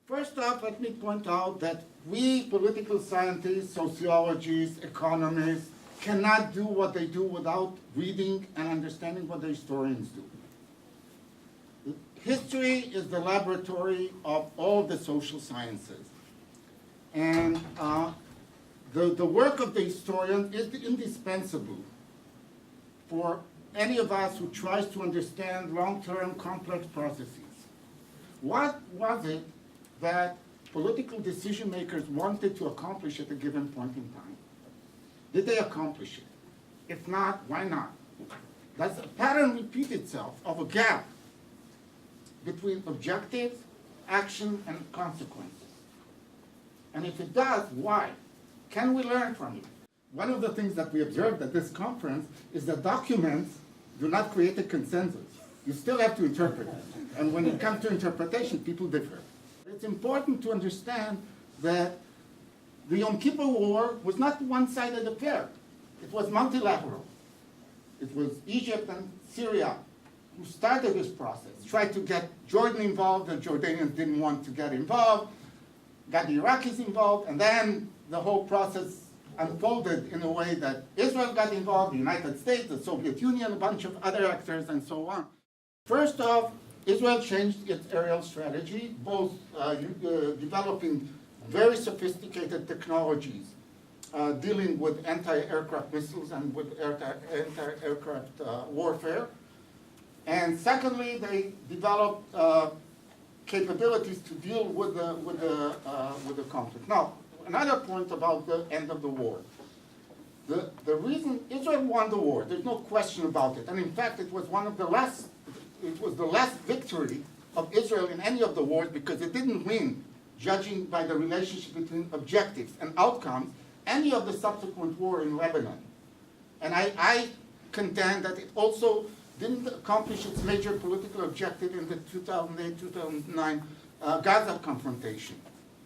First off, let me point out that we political scientists, sociologists, economists cannot do what they do without reading and understanding what the historians do. History is the laboratory of all the social sciences. And the work of the historian is indispensable for any of us who tries to understand long-term complex processes. What was it that political decision makers wanted to accomplish at a given point in time? Did they accomplish it? If not, why not? Does a pattern repeat itself of a gap between objectives, action, and consequences? And if it does, why? Can we learn from it? One of the things that we observed at this conference is that documents do not create a consensus. You still have to interpret it. And when it comes to interpretation, people differ. It's important to understand that the Yom Kippur War was not one-sided affair. It was multilateral. It was Egypt and Syria who started this process, tried to get Jordan involved, the Jordanians didn't want to get involved, got the Iraqis involved, and then the whole process unfolded in a way that Israel got involved, the United States, the Soviet Union, a bunch of other actors, and so on. First off, Israel changed its aerial strategy, both developing very sophisticated technologies dealing with anti-aircraft missiles and with anti-aircraft warfare. And secondly, they developed capabilities to deal with the conflict. Now, another point about the end of the war. The reason Israel won the war, there's no question about it. And in fact, it was the last victory of Israel in any of the wars because it didn't win, judging by the relationship between objectives and outcomes, any of the subsequent war in Lebanon. And I contend that it also didn't accomplish its major political objective in the 2008-2009 Gaza confrontation,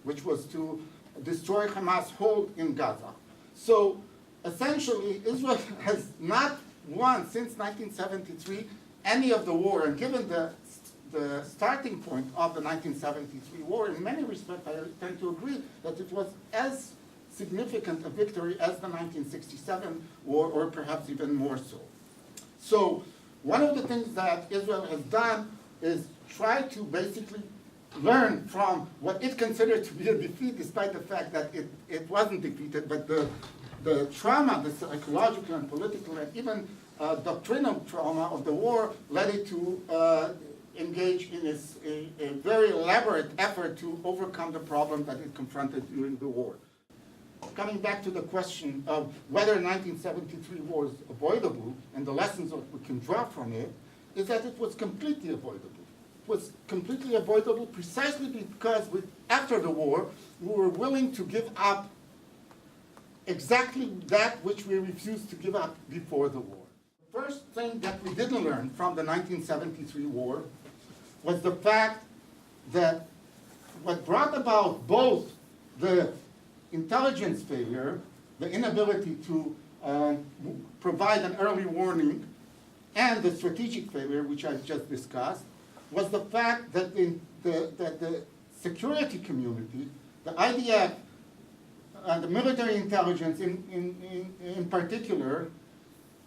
which was to destroy Hamas' hold in Gaza. So essentially, Israel has not won since 1973 any of the war, and given the starting point of the 1973 war, in many respects, I tend to agree that it was as significant a victory as the 1967 war, or perhaps even more so. So one of the things that Israel has done is try to basically learn from what it considered to be a defeat, despite the fact that it wasn't defeated, but the trauma, the psychological and political and even doctrinal trauma of the war led it to engage in a very elaborate effort to overcome the problem that it confronted during the war. Coming back to the question of whether 1973 war is avoidable and the lessons that we can draw from it, is that it was completely avoidable. It was completely avoidable precisely because after the war, we were willing to give up exactly that which we refused to give up before the war. The first thing that we didn't learn from the 1973 war was the fact that what brought about both the intelligence failure, the inability to provide an early warning, and the strategic failure, which I just discussed, was the fact that the security community, the IDF, and the military intelligence in particular,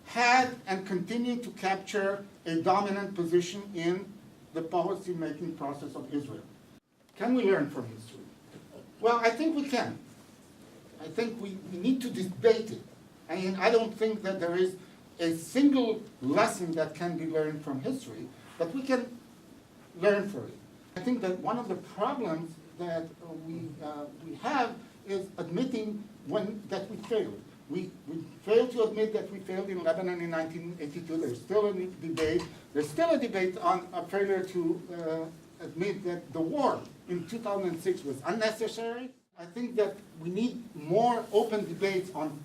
had and continued to capture a dominant position in the policy-making process of Israel. Can we learn from history? Well, I think we can. I think we need to debate it. I mean, I don't think that there is a single lesson that can be learned from history, but we can learn from it. I think that one of the problems that we have is admitting that we failed. We failed to admit that we failed in Lebanon in 1982. There's still a debate. There's still a debate on a failure to admit that the war in 2006 was unnecessary. I think that we need more open debates on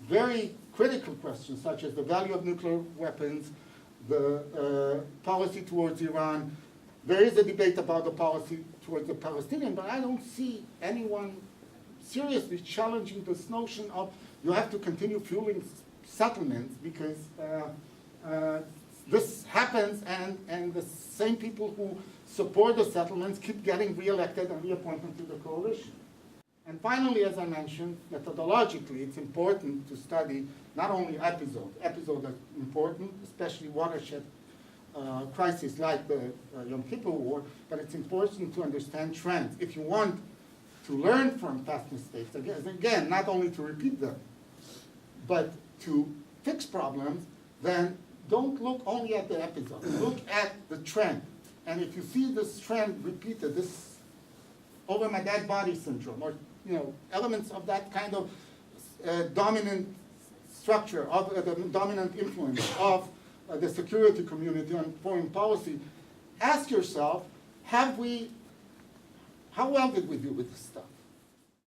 very critical questions, such as the value of nuclear weapons, the policy towards Iran. There is a debate about the policy towards the Palestinians, but I don't see anyone seriously challenging this notion of you have to continue fueling settlements because this happens, and the same people who support the settlements, keep getting reelected and reappointed to the coalition. And finally, as I mentioned, methodologically, it's important to study not only episodes. Episodes are important, especially watershed crises like the Yom Kippur War, but it's important to understand trends. If you want to learn from past mistakes, again, not only to repeat them, but to fix problems, then don't look only at the episode. Look at the trend. And if you see this trend repeated, this over my dead body syndrome, or elements of that kind of dominant structure, of the dominant influence of the security community on foreign policy, ask yourself, how well did we do with this stuff?